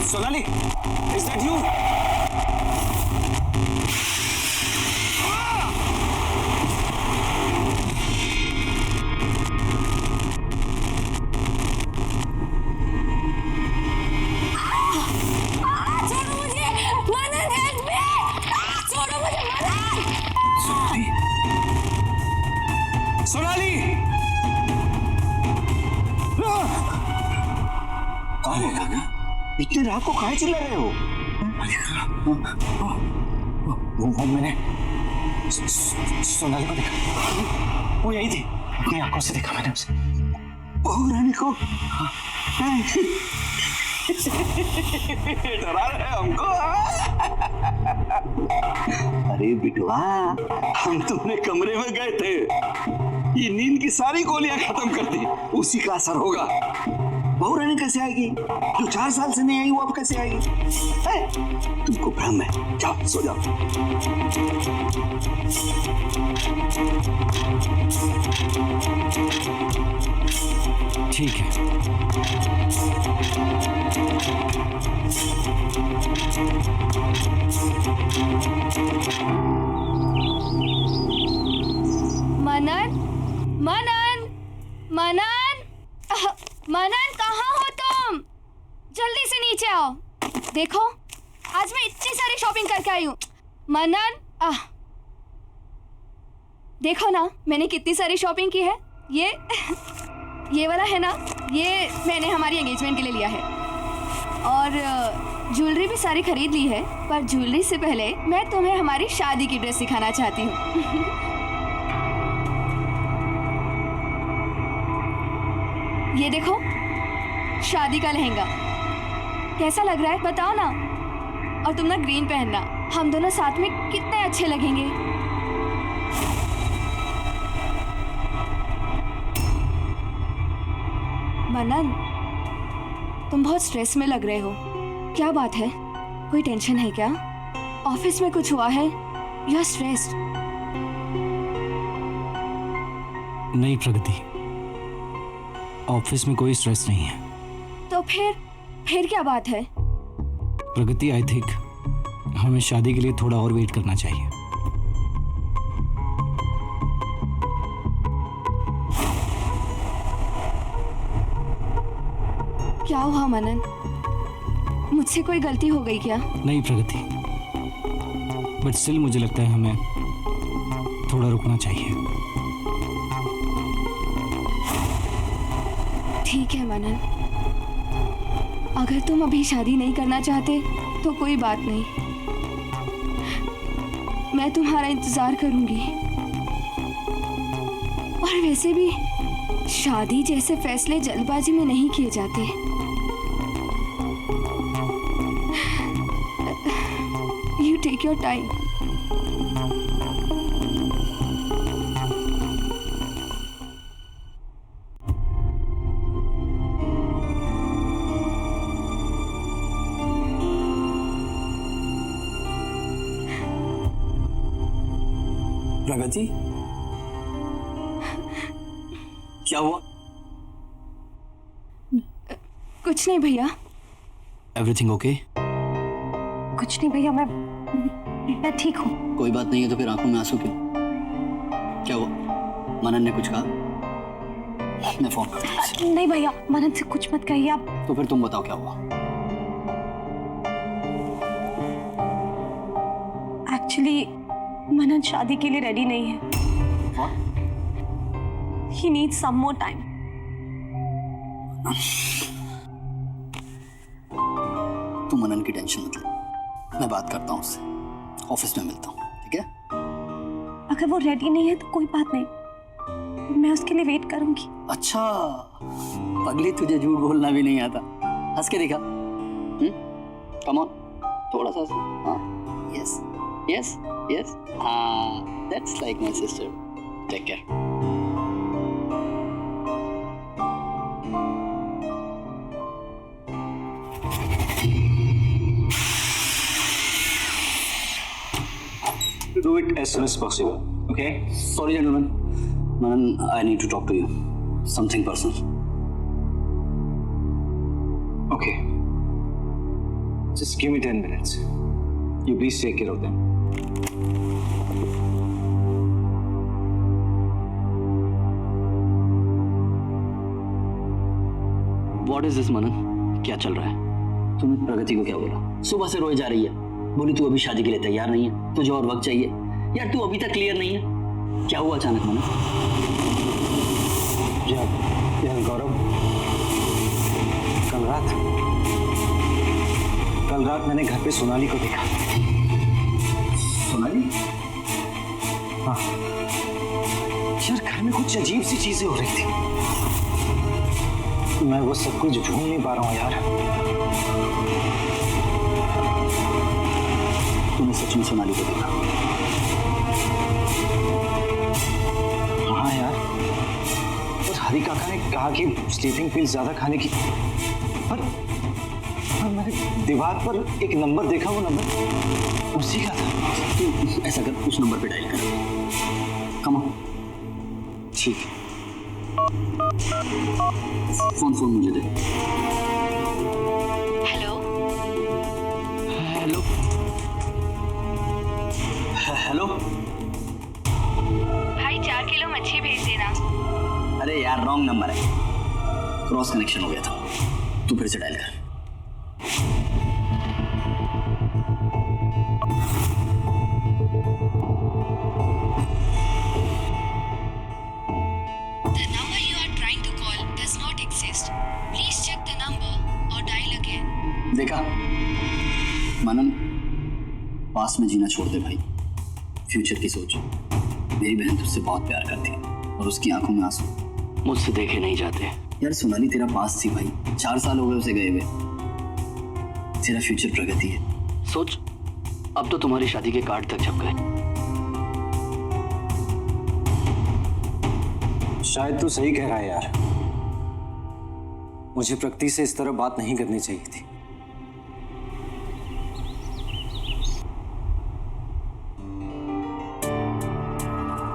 Sonali, is that you? छोड़ो मुझे, मनन help me, छोड़ो मुझे मनन। सोनाली, सोनाली, कौन है गाना? इतनी रात को काहे चिल्ला रहे हो? वो मैंने सोनाली को देखा, वो यही थी, अपनी आंखों से देखा मैंने उसे। बहू रानी को डरा रहे हमको। अरे बिटवा, हम तुम्हारे कमरे में गए थे, ये नींद की सारी गोलियां खत्म कर दी, उसी का असर होगा। बहू रानी कैसे आएगी? जो 4 साल से नहीं आई वो अब कैसे आएगी? तुमको भ्रम है, जाओ सो जाओ। ठीक है। मनन, मनन, मनन, मनन कहाँ हो तुम? जल्दी से नीचे आओ। देखो, आज मैं इतनी सारी शॉपिंग करके आई हूँ। मनन, देखो ना, मैंने कितनी सारी शॉपिंग की है। ये वाला है ना, ये मैंने हमारी एंगेजमेंट के लिए लिया है। और ज्वेलरी भी सारी खरीद ली है, पर ज्वेलरी से पहले मैं तुम्हें हमारी शादी की ड्रेस सिखाना चाहती हूँ। ये देखो, शादी का लहंगा कैसा लग रहा है बताओ ना। और तुम ना ग्रीन पहनना, हम दोनों साथ में कितने अच्छे लगेंगे। मनन, तुम बहुत स्ट्रेस में लग रहे हो, क्या बात है? कोई टेंशन है क्या? ऑफिस में कुछ हुआ है? You are stressed? नहीं प्रगति, ऑफिस में कोई स्ट्रेस नहीं है। तो फिर क्या बात है? प्रगति, आई थिंक हमें शादी के लिए थोड़ा और वेट करना चाहिए। क्या हुआ मनन? मुझसे कोई गलती हो गई क्या? नहीं प्रगति, बट स्टिल मुझे लगता है हमें थोड़ा रुकना चाहिए। ठीक है मनन, अगर तुम अभी शादी नहीं करना चाहते तो कोई बात नहीं, मैं तुम्हारा इंतजार करूंगी। और वैसे भी शादी जैसे फैसले जल्दबाजी में नहीं किए जाते। You take your time. Pragati, क्या हुआ? कुछ नहीं भैया। Everything okay? कुछ नहीं भैया, मैं ठीक हूँ। कोई बात नहीं है तो फिर आंखों में आंसू क्यों? क्या हुआ? मनन ने कुछ कहा? मैं फोन करता हूँ। नहीं भैया, मनन से कुछ मत कहिए आप। तो फिर तुम बताओ क्या हुआ? एक्चुअली मनन शादी के लिए रेडी नहीं है। What? He needs some more time. तू मनन की टेंशन मत ले, मैं बात करता हूँ उससे, ऑफिस में मिलता हूँ, ठीक है? अगर वो रेडी नहीं है तो कोई बात नहीं, मैं उसके लिए वेट करूंगी। अच्छा, पगली तुझे झूठ बोलना भी नहीं आता, हंस के दिखा। कम ऑन, थोड़ा सा। हाँ, यस यस यस, हाँ, that's like my sister. Take care. Do it as soon as possible, okay? Sorry, gentlemen. Manan, I need to talk to you. Something personal. Okay. Just give me 10 minutes. You please take care of them. What is this, मनन? क्या चल रहा है? तूने प्रगति को क्या बोला? सुबह से रोए जा रही है, बोली तू अभी शादी के लिए तैयार नहीं है, तुझे और वक्त चाहिए। यार तू अभी तक क्लियर नहीं है, क्या हुआ अचानक मनन? यार गौरव, कल रात मैंने घर पे सोनाली को देखा। सोनाली? हाँ यार, घर में कुछ अजीब सी चीजें हो रही थी। मैं वो सब कुछ भूल नहीं पा रहा हूँ यार। तूने सच में सोनाली को देखा? हाँ यार, और हरी काका ने कहा कि स्लीपिंग पिल्स ज्यादा खाने की, पर मैंने दीवार पर एक नंबर देखा, वो नंबर उसी का था। तू ऐसा कर, उस नंबर पे डायल कर। Come on. ठीक है। फोन मुझे दे। Hello hello hello. भाई 4 किलो मच्छी भेज देना। अरे यार रॉन्ग नंबर है, क्रॉस कनेक्शन हो गया था। तू फिर से डायल कर। The number you are trying to call does not exist. Please check the number or dial again. देखा मनन, पास में जीना छोड़ दे भाई, फ्यूचर की सोच। मेरी बहन तुझसे बहुत प्यार करती है और उसकी आंखों में आंसू मुझसे देखे नहीं जाते। यार सोनाली तेरा पास थी भाई, 4 साल हो गए उसे गए हुए। तेरा फ्यूचर प्रगति है। सोच, अब तो तुम्हारी शादी के कार्ड तक छप गए। शायद तू सही कह रहा है यार, मुझे प्रगति से इस तरह बात नहीं करनी चाहिए थी।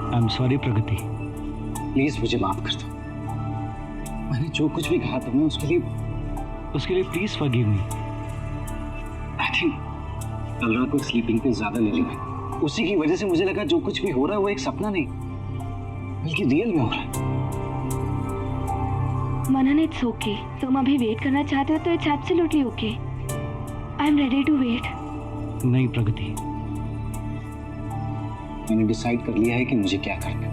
I am sorry Pragati. Please मुझे माफ कर दो। मैंने जो कुछ भी कहा तुम्हें उसके लिए please forgive me. I think कल रात को स्लीपिंग पे ज्यादा ले ली मैंने, उसी की वजह से मुझे लगा जो कुछ भी हो रहा है वो एक सपना नहीं बल्कि रियल में हो रहा है। Manan, it's okay. तुम अभी वेट करना चाहते हो तो it's absolutely okay. I am ready to wait. नहीं प्रगति, मैंने डिसाइड कर लिया है कि मुझे क्या करना है।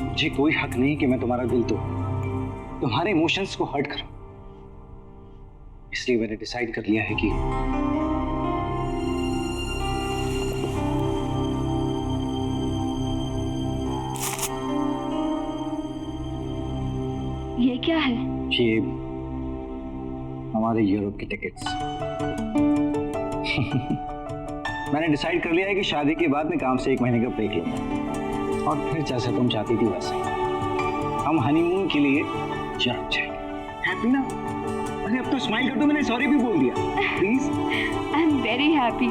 मुझे कोई हक नहीं कि मैं तुम्हारा दिल तोड़ूं, तुम्हारे इमोशंस को हर्ट करूं। इसलिए मैंने डिसाइड कर लिया है कि ये क्या है? ये हमारे यूरोप की टिकट्स। मैंने डिसाइड कर लिया है कि शादी के बाद मैं काम से 1 महीने का ब्रेक लूंगा और फिर जैसे तुम चाहती थी वैसे हम हनीमून के लिए यूरोप जाएंगे। हैप्पी ना? अरे अब तो स्माइल कर दो, मैंने सॉरी भी बोल दिया। Please. I am very happy.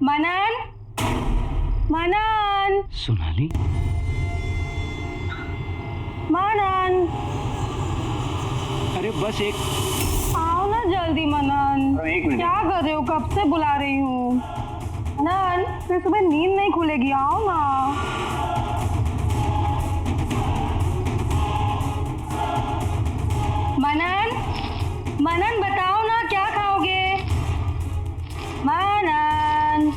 Manan, Manan, Sonali, Manan, अरे बस एक आओ ना जल्दी मनन। 1 मिनट। क्या कर रहे हो? कब से बुला रही हूँ। मनन, फिर सुबह नींद नहीं खुलेगी, आओ ना। मनन, मनन बताओ ना क्या खाओगे? मनन।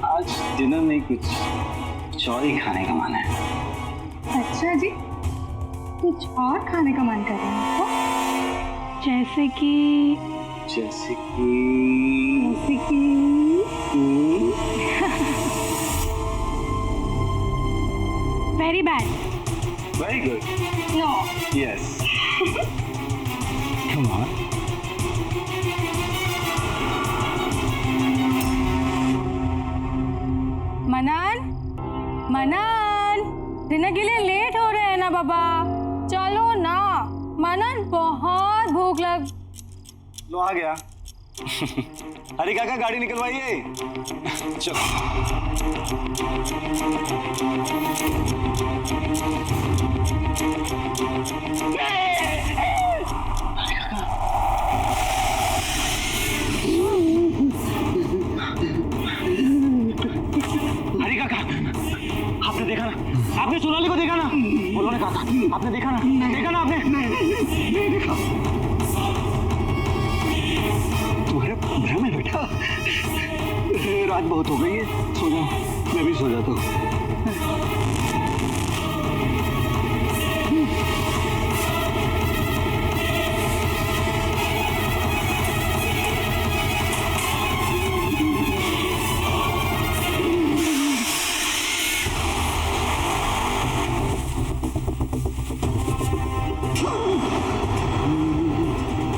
आज डिनर में कुछ और ही खाने का मन है। अच्छा जी, कुछ और खाने का मन कर रहा है आपको? जैसे कि जैसे कि very bad. Very good. No. Yes. Come on. Manan, Manan, dinner के लिए लेट हो रहे हैं ना बाबा. चलो ना. मनन, बहुत भूख लग. लो आ गया. हरी काका गाड़ी निकलवाइए. चलो. हरी काका, आपने देखा ना? आपने सोनाली को देखा ना? उन्होंने कहा था. आपने देखा ना? देखा ना आपने? नहीं देखा. तुम्हारा भ्रम है बेटा. रात बहुत हो गई है, सो जाओ. मैं भी सो जाता हूँ.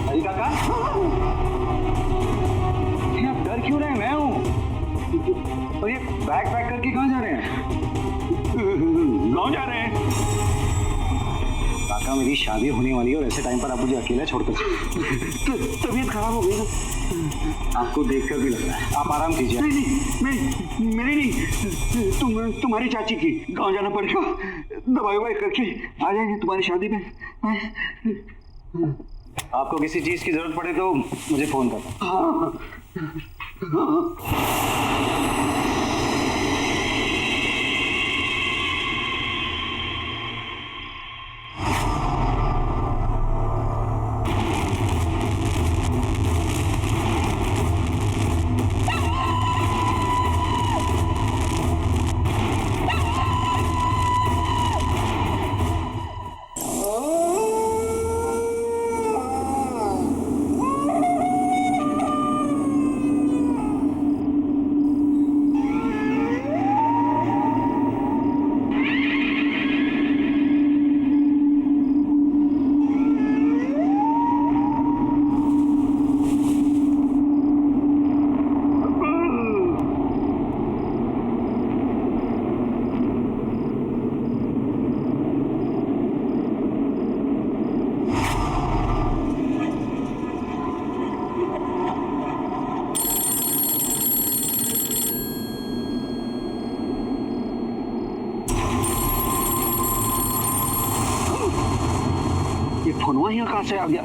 हरी काका, आप डर क्यों रहे हैं? मैं हूँ. और ये बैग पैक करके कहाँ जा रहे हैं? गाँव जा रहे हैं. काका, मेरी शादी होने वाली है और ऐसे टाइम पर आप मुझे अकेला छोड़कर तबीयत खराब हो गई ना. आपको देखकर भी लग रहा है. आप आराम कीजिए. नहीं, मेरी नहीं, तुम्हारी चाची की. गाँव जाना पड़ेगा. दवाई ववाई करके आ जाएंगे तुम्हारी शादी में. आपको किसी चीज की जरूरत पड़े तो मुझे फोन करना. हाँ. फोनवा यहाँ कहाँ से आ गया?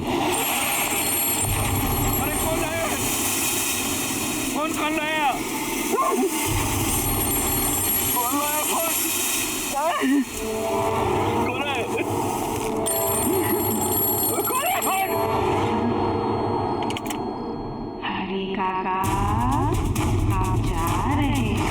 अरे कौन लाया? कौन लाया? कौन लाया फोन? कौन है? कौन है फोन? हरी काका, आप जा रहे हो?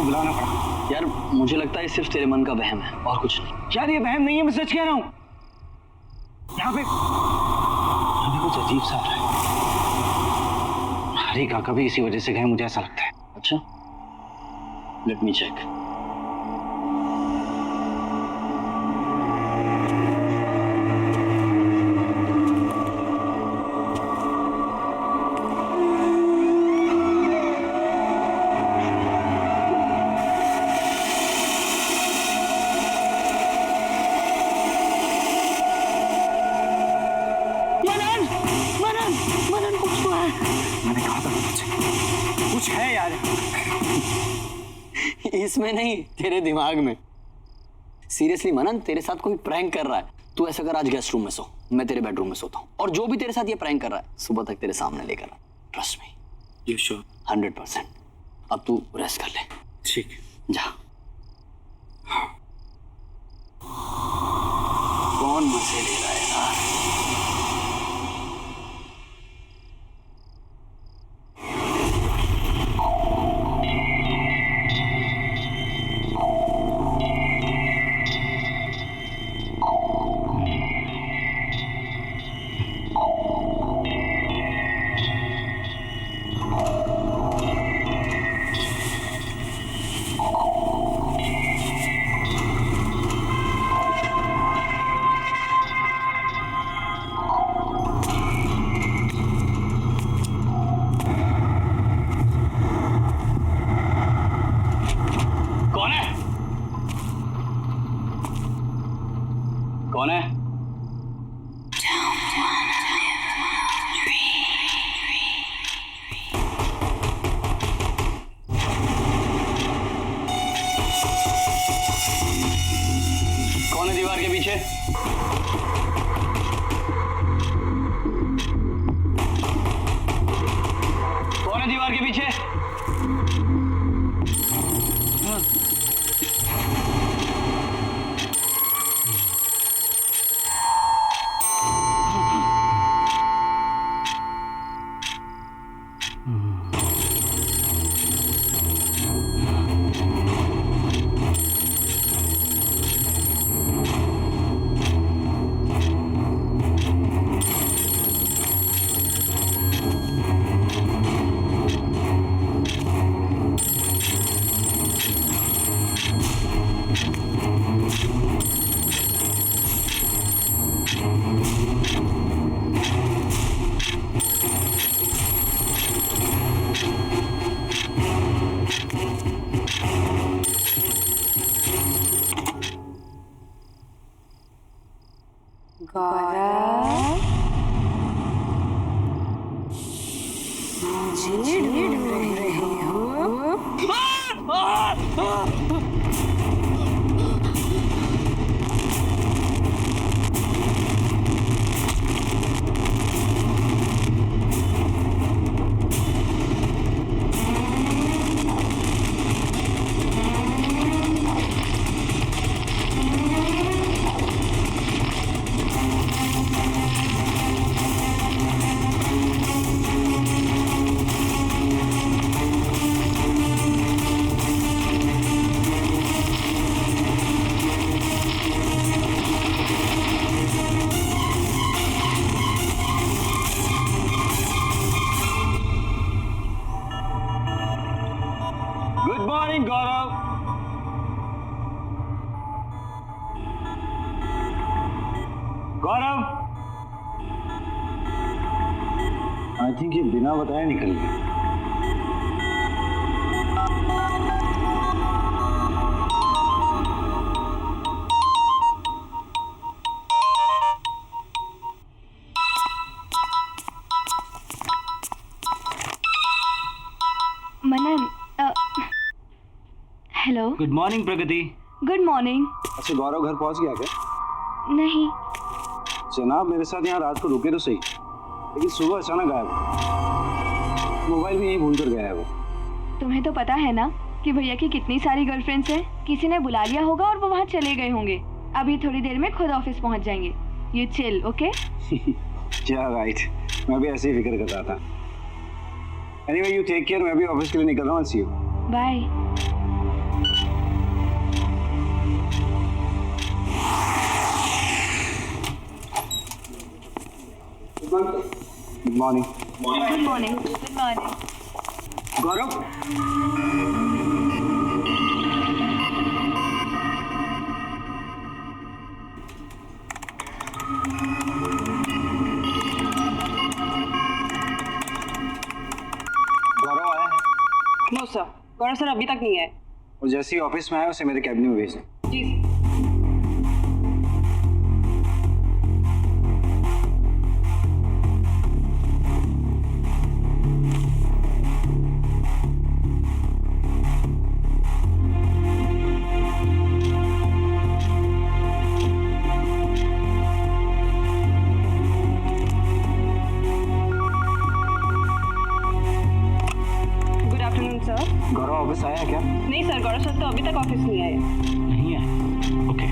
को बुलाना पड़ा। यार मुझे लगता है सिर्फ तेरे मन का वहम है और कुछ नहीं। यार ये वहम नहीं है, मैं सच कह रहा हूँ। यहाँ पे कुछ अजीब सा हो रहा है। हरी काका भी इसी वजह से गए, मुझे ऐसा लगता है। अच्छा, लेट मी चेक। मैंने कहा था कुछ है यार। इसमें नहीं, तेरे दिमाग में। सीरियसली मनन, तेरे साथ कोई प्रैंक कर रहा है। तू ऐसा कर, आज गेस्ट रूम में सो, मैं तेरे बेडरूम में सोता हूँ, और जो भी तेरे साथ ये प्रैंक कर रहा है सुबह तक तेरे सामने लेकर आ। Trust me. You sure? 100%। अब तू रेस्ट कर ले। ठीक, जा। कौन मजे ले रहा है यार? कौन है? कौन है दीवार के पीछे? कौन है दीवार के पीछे? मुझे ढूंढ रहे हो? Good morning Gaurav. Gaurav, I think ये बिना बताए निकल गए। Manan, hello. Good morning Pragati. Good morning. अच्छा गौरव घर पहुंच गया क्या? नहीं। जनाब मेरे साथ यहाँ रात को रुके तो सही, लेकिन सुबह अचानक गायब हो। मोबाइल भी यहीं भूल कर गया है वो। तुम्हें तो पता है ना कि भैया की कितनी सारी गर्लफ्रेंड्स हैं। किसी ने बुला लिया होगा और वो वहाँ चले गए होंगे। अभी थोड़ी देर में खुद ऑफिस पहुँच जाएंगे। You chill, okay? क्या राइट, मैं भी ऐसे ही फिक्र कर रहा था। एनीवे यू टेक केयर, मैं भी ऑफिस के लिए निकल रहा हूँ। See you. Bye. Good morning. Good morning. Good morning. Gaurav, Gaurav आया है? नो सर, गौरव सर अभी तक नहीं आए। और जैसे ही ऑफिस में आया उसे मेरे कैबिन में भेज दें। जी। Good afternoon sir. Gaurav office आया है क्या? नहीं सर, गौरव सर तो अभी तक ऑफिस नहीं आए। नहीं है? ओके।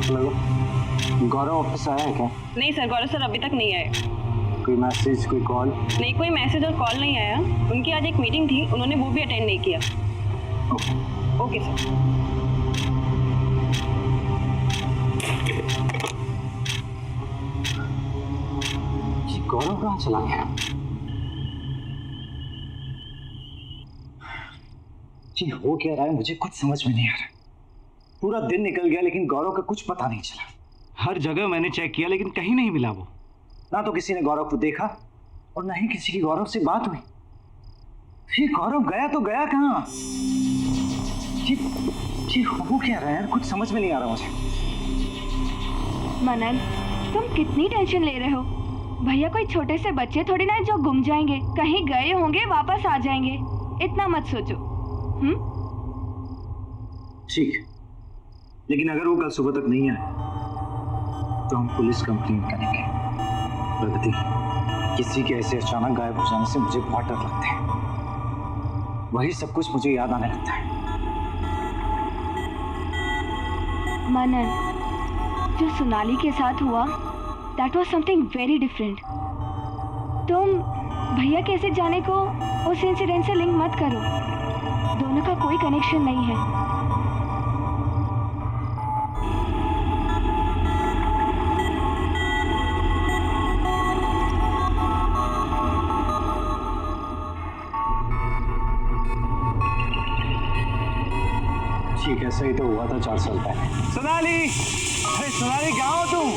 हेलो, गौरव ऑफिस आया है क्या? नहीं सर, गौरव सर अभी तक नहीं आए। कोई मैसेज, कोई कॉल? नहीं, कोई मैसेज और कॉल नहीं आया। उनकी आज एक मीटिंग थी, उन्होंने वो भी अटेंड नहीं किया। Okay sir. ये गौरव कहाँ चला गया? जी हो क्या रहा है मुझे कुछ समझ में नहीं आ रहा। पूरा दिन निकल गया लेकिन गौरव का कुछ पता नहीं चला। हर जगह मैंने चेक किया लेकिन कहीं नहीं मिला वो। ना तो किसी ने गौरव को देखा और ना ही किसी की गौरव से बात हुई। ये गौरव गया तो गया कहाँ? जी हो क्या रहा है यार, कुछ समझ में नहीं आ रहा मुझे। मनन, तुम कितनी टेंशन ले रहे हो? भैया कोई छोटे से बच्चे थोड़ी ना जो गुम जाएंगे, कहीं गए होंगे वापस आ जाएंगे। इतना मत सोचो। ठीक, लेकिन अगर वो कल सुबह तक नहीं आए तो हम पुलिस कंप्लेंट करेंगे। प्रगति, किसी के ऐसे अचानक गायब हो जाने से मुझे बहुत डर लगता है। वही सब कुछ मुझे याद आने लगता है। मनन, जो सोनाली के साथ हुआ, that was something very different. तुम भैया कैसे जाने को उस इंसिडेंट से लिंक मत करो। दोनों का कोई कनेक्शन नहीं है। ठीक है, सही तो हुआ था 4 साल पहले। सोनाली, अरे सोनाली क्या हो तुम?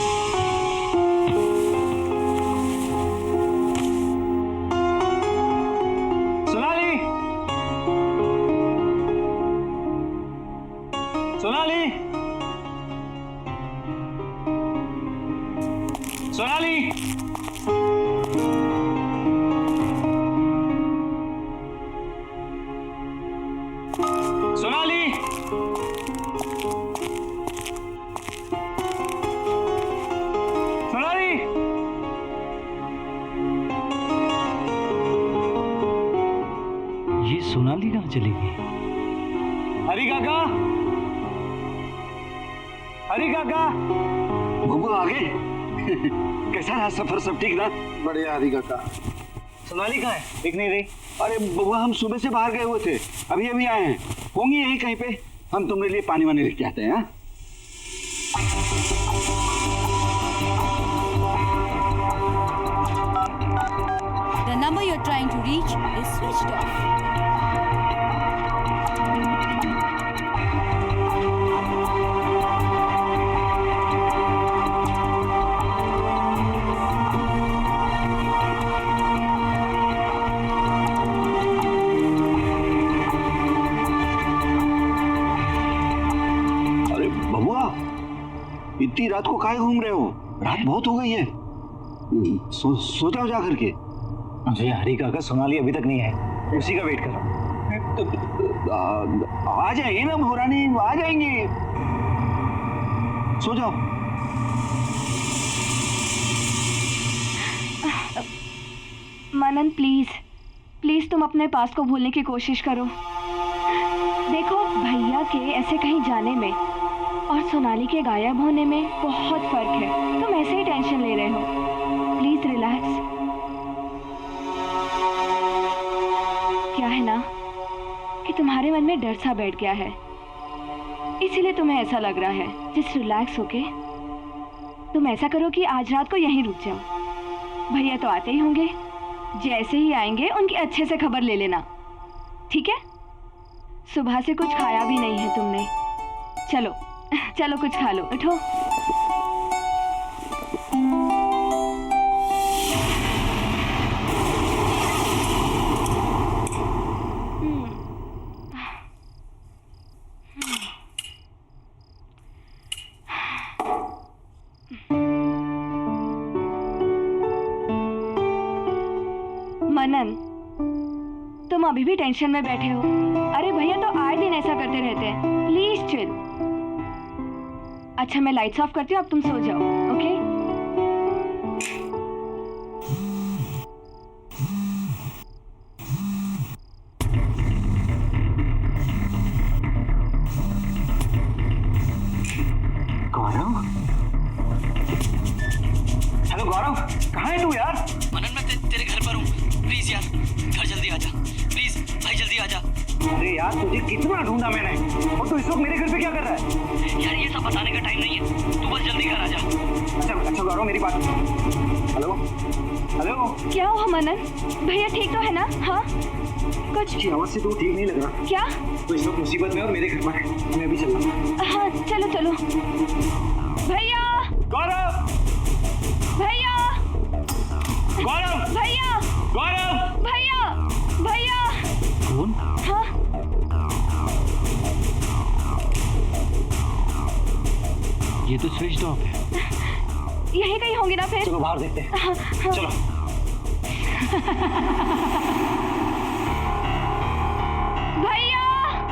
सोनाली, सोनाली, सोनाली, सोनाली, सोनाली, ये सोनाली कहाँ चली गई? हरी काका, हरी काका। बबू आ गए? कैसा रहा सफर, सब ठीक ना? बढ़िया हरी काका। सोनाली कहाँ है? दिख नहीं रही। अरे बबुआ, हम सुबह से बाहर गए हुए थे, अभी अभी आए हैं। होंगी यहीं कहीं पे। हम तुम्हारे लिए पानी वानी लेके आते हैं। हाँ? The number you're trying to reach is switched off. अरे बबुआ, इतनी रात को काहे घूम रहे हो? रात बहुत हो गई है। सो जाओ जा करके। अरे हरी काका, सोनाली अभी तक नहीं है, उसी का वेट कर रहा हूँ। आ जाएंगे ना भोरानी, आ जाएंगे। सो जाओ। मनन प्लीज प्लीज तुम अपने पास को भूलने की कोशिश करो। देखो, भैया के ऐसे कहीं जाने में और सोनाली के गायब होने में बहुत फर्क है। तुम ऐसे ही टेंशन ले रहे हो। Please relax. क्या है ना कि तुम्हारे मन में डर सा बैठ गया है, इसीलिए तुम्हें ऐसा लग रहा है। जस्ट रिलैक्स होके तुम ऐसा करो कि आज रात को यहीं रुक जाओ। भैया तो आते ही होंगे, जैसे ही आएंगे उनकी अच्छे से खबर ले लेना, ठीक है? सुबह से कुछ खाया भी नहीं है तुमने। चलो चलो कुछ खा लो, उठो। मनन, तुम अभी भी टेंशन में बैठे हो? अरे भैया तो आए दिन ऐसा करते रहते हैं, प्लीज चिल। अच्छा मैं लाइट्स ऑफ करती हूँ, अब तुम सो जाओ, ओके? गौरव, हेलो गौरव, कहाँ है तू यार? मनन मैं तेरे घर पर हूँ, प्लीज यार घर जल्दी आजा, प्लीज भाई जल्दी आजा। अरे यार तुझे कितना ढूंढा मैंने, और तू इस वक्त मेरे घर पे क्या कर रहा है? यार ये सब बताने का टाइम नहीं है, तू बस जल्दी घर आजा। अच्छा गौरव मेरी बात, हेलो हेलो, क्या हुआ मनन? भैया ठीक तो है ना? हाँ कुछ की आवाज से तू ठीक नहीं लग रहा। क्या? तो इस वक्त मुसीबत में और मेरे घर पर है, मैं अभी चल रहा हूँ। हाँ चलो चलो। भैया गौरव, भैया गौरव, भैया गौरव, भैया भैया। कौन? हाँ ये तो स्विच ऑफ है। यही कहीं होंगे ना फिर। चलो बाहर देखते हैं। हाँ, हाँ। चलो। भैया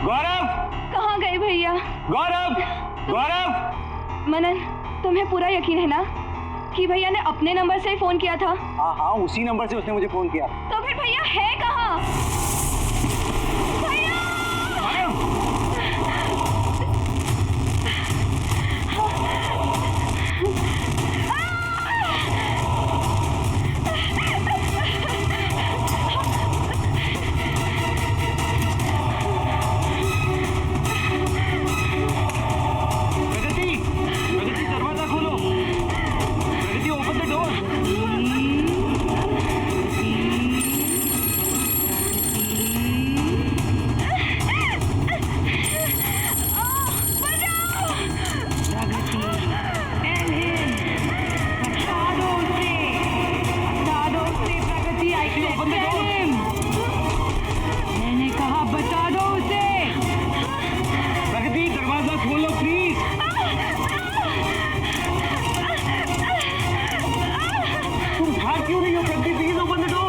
गौरव, कहाँ गए भैया? गौरव, गौरव। मनन तुम्हें पूरा यकीन है ना कि भैया ने अपने नंबर से ही फोन किया था? हाँ हाँ उसी नंबर से उसने मुझे फोन किया। तो फिर भैया है कहाँ? भैया! प्रगति, प्रगति दरवाजा खोलो। प्रगति ओपन द डोर। मैंने कहा बता दो उसे। प्रगति दरवाजा खोलो प्लीज। तुम भाग क्यों नहीं हो Pragati? Please open the door.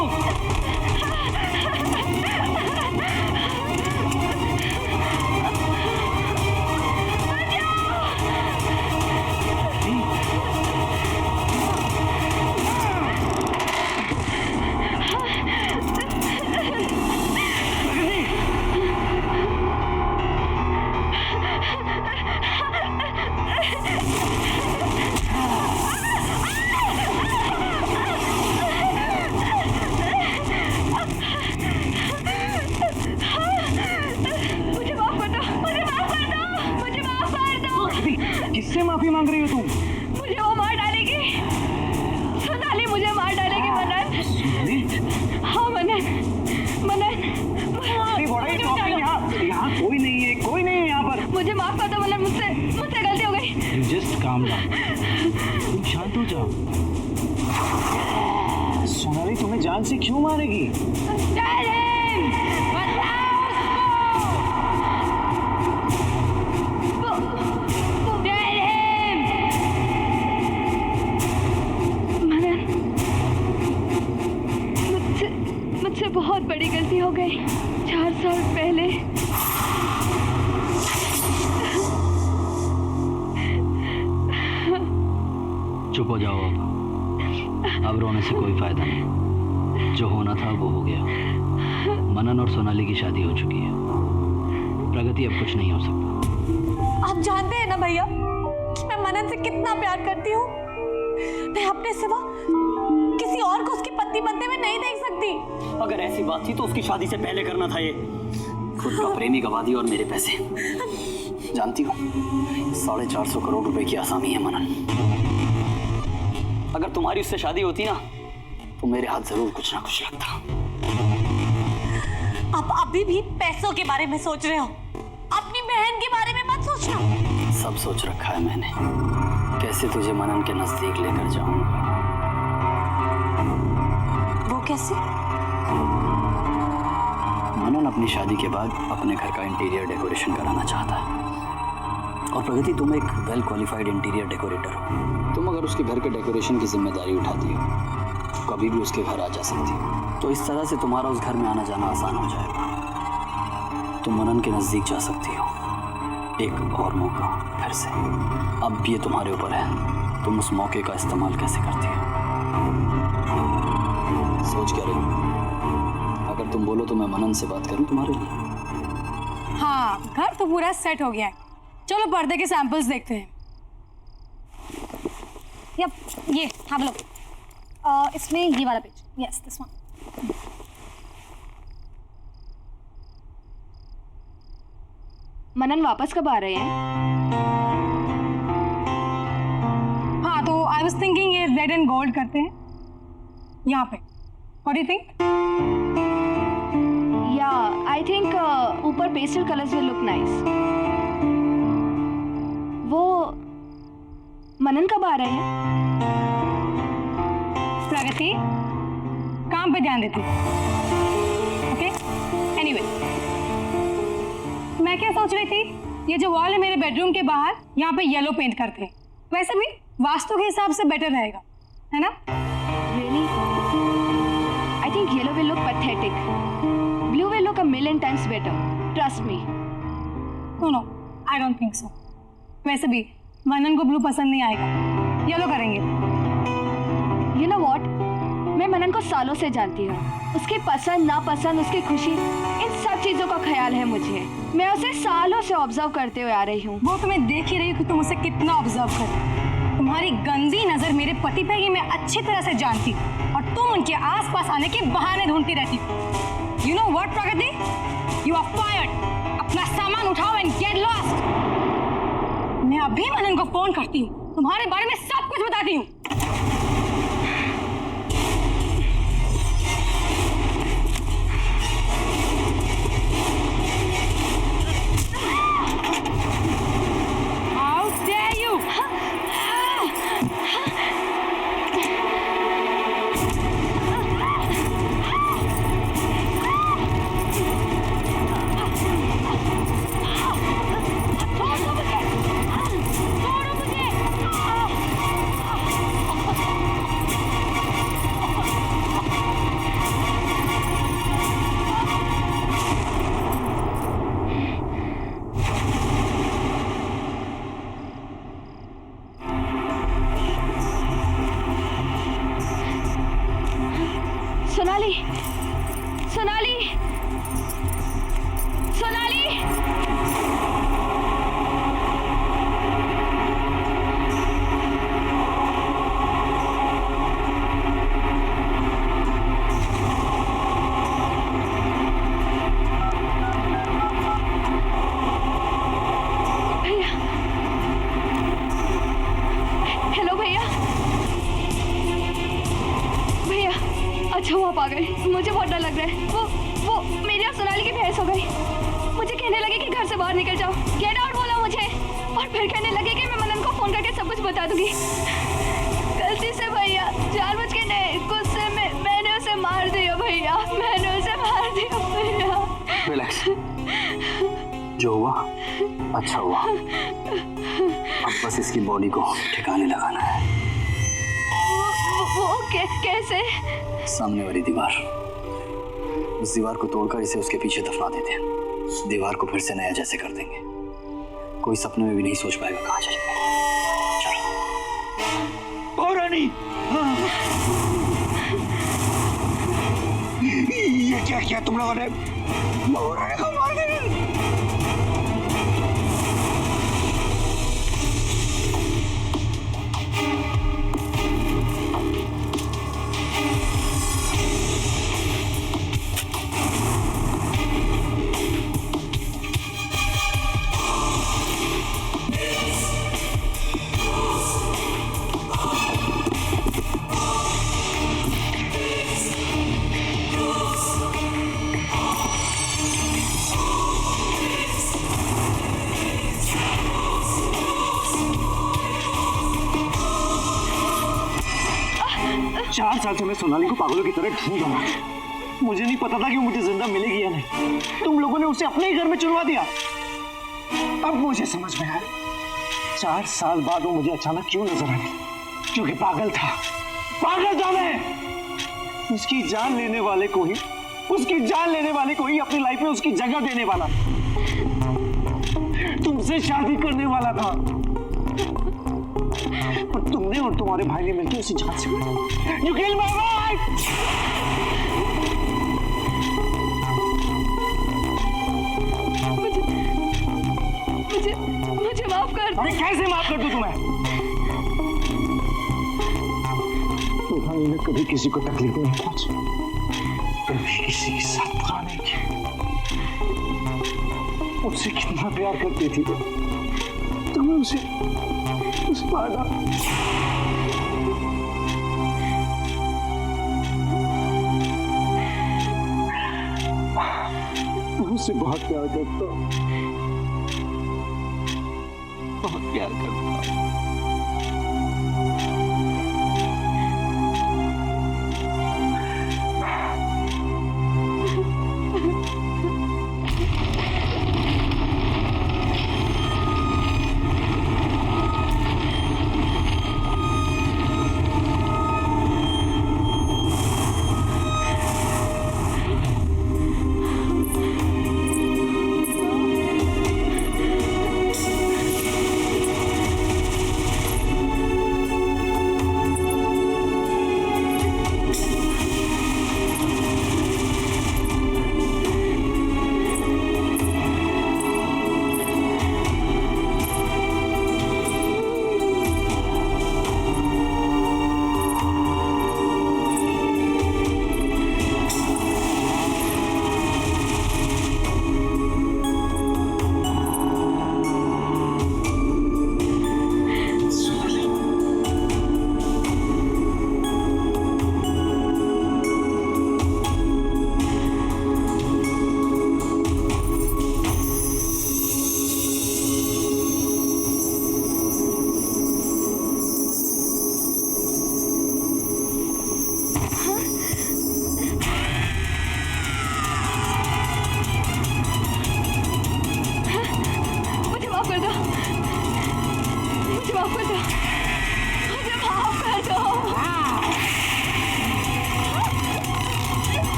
मुझे माफ कर दो, मुझे माफ कर दो, मुझे माफ कर दो। किससे माफी मांग रही हो तुम? मुझे वो मार डालेगी, सोनाली मुझे मार डालेगी। मनन, हाँ मनन, मनन, यहाँ कोई नहीं है, कोई नहीं है यहाँ पर। मुझे माफ कर दो मनन, मुझसे मुझसे गलती हो गई। यू जस्ट काम डाउन, तुम शांत हो जाओ। सोनाली तुम्हें जान से क्यों मारेगी? मनन, मुझसे बहुत बड़ी गलती हो गई 4 साल पहले। चुप हो जाओ अब रोने से कोई फायदा नहीं। जो होना था वो हो गया। मनन और सोनाली की शादी हो चुकी है। प्रगति अब कुछ नहीं हो सकता। आप जानते हैं ना भैया कि मैं मनन से कितना प्यार करती हूँ। मैं अपने सिवा किसी और को उसकी पति बनते हुए नहीं देख सकती। अगर ऐसी बात थी तो उसकी शादी से पहले करना था ये। खुद का प्रेमी गवा दिया और मेरे पैसे। जानती हो 450 करोड़ रुपए की आसामी है मनन। अगर तुम्हारी उससे शादी होती ना तो मेरे हाथ जरूर कुछ ना कुछ लगता। आप अभी भी पैसों के बारे में सोच रहे हो, अपनी बहन के बारे में मत सोचना। सब सोच रखा है मैंने, कैसे तुझे मनन के नजदीक लेकर जाऊंगा। वो कैसे? मनन अपनी शादी के बाद अपने घर का इंटीरियर डेकोरेशन कराना चाहता है। और प्रगति, तुम एक वेल क्वालिफाइड इंटीरियर डेकोरेटर हो। तुम अगर उसके घर के डेकोरेशन की जिम्मेदारी उठाती हो तो कभी भी उसके घर आ जा सकती हो। तो इस तरह से तुम्हारा उस घर में आना जाना आसान हो जाएगा। तुम मनन के नजदीक जा सकती हो। एक और मौका फिर से। अब ये तुम्हारे ऊपर है, तुम उस मौके का इस्तेमाल कैसे करती हो। सोच क्या रही हो? अगर तुम बोलो तो मैं मनन से बात करूं तुम्हारे लिए। हाँ, घर तो पूरा सेट हो गया है। चलो पर्दे के सैंपल्स देखते हैं। यप, ये हाँ लो। इसमें ये वाला पेज, यस दिस वन। मनन वापस कब आ रहे हैं? हाँ, तो आई वाज थिंकिंग ये रेड एंड गोल्ड करते हैं यहाँ पे। What do you think? या आई थिंक ऊपर pastel colours will look nice. वो मनन कब आ रहे हैं? प्रगति, काम पे ध्यान देती। ओके, एनीवे, मैं क्या सोच रही थी, ये जो वॉल है मेरे बेडरूम के बाहर, यहाँ पे येलो पेंट करते हैं। वैसे भी वास्तु के हिसाब से बेटर रहेगा, है ना? Really? I think yellow will look pathetic. Blue will look a million times better. Trust me. No, I don't think so. वैसे भी मनन को ब्लू पसंद नहीं आएगा, येलो करेंगे। You know what? मैं मनन को सालों से जानती हूँ। उसकी पसंद नापसंद, उसकी खुशी, इन सब चीजों का ख्याल है मुझे। मैं उसे सालों से ऑब्जर्व करते हुए आ रही हूँ। वो तुम्हें देख ही रही हो कि तुम उसे कितना ऑब्जर्व कर रही हो। तुम्हारी गंदी नजर मेरे पति पे ये मैं अच्छी तरह से जानती हूँ, और तुम उनके आसपास आने के बहाने ढूंढती रहती हो। You know what, Pragati? You are fired. अपना सामान उठाओ and get lost. मैं अभी मनन को फोन करती हूँ, तुम्हारे बारे में सब कुछ बताती हूँ। How dare you? Sonali, Sonali, Sonali. भैया, हेलो भैया। भैया, अच्छा हुआ आप आ गए। मुझे बहुत डर लग रहा है। वो मेरी और सोनाली की बहस हो गई। मुझे कहने लगे कि घर से बाहर निकल जाओ, गेट आउट बोला मुझे, और फिर कहने लगे कि मैं मनन को फोन करके सब कुछ बता दूंगी। गलती से भैया, जानबूझ के नहीं, गुस्से में मैंने उसे मार दिया भैया, मैंने उसे मार दिया भैया। रिलैक्स, जो हुआ अच्छा हुआ। अब बस इसकी बॉडी को ठिकाने लगाना है। वो कैसे? सामने वाली दीवार, उस दीवार को तोड़कर इसे उसके पीछे दफना देते हैं। दीवार को फिर से नया जैसे कर देंगे। कोई सपने में भी नहीं सोच पाएगा कहाँ जाएंगे। चलो। ओ रानी, ये क्या किया तुम लोगों ने? महारानी को मार दिया। साल से मैं सोनाली को पागलों की तरह ढूंढ रहा हूं। मुझे नहीं पता था कि वो मुझे जिंदा मिलेगी या नहीं। तुम लोगों ने उसे अपने ही घर में चुनवा दिया। अब मुझे समझ में आया 4 साल बाद वो मुझे अचानक क्यों नजर आई, क्योंकि पागल था। पागल था मैं। उसकी जान लेने वाले को ही अपनी लाइफ में उसकी जगह देने वाला, तुमसे शादी करने वाला था, पर तुमने और तुम्हारे भाई ने मिलकर उसे जान से मारा। You killed my wife! मुझे माफ कर दो। अरे कैसे माफ कर दूं तुम्हें? तुम्हारी ने कभी किसी को तकलीफ नहीं पहुंची, कभी किसी के साथ बुरा नहीं किया। उससे कितना प्यार करती थी तुम्हें, उस पादा उससे बहुत प्यार करता हूं, बहुत प्यार करता हूं।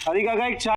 हरी काका एक चाय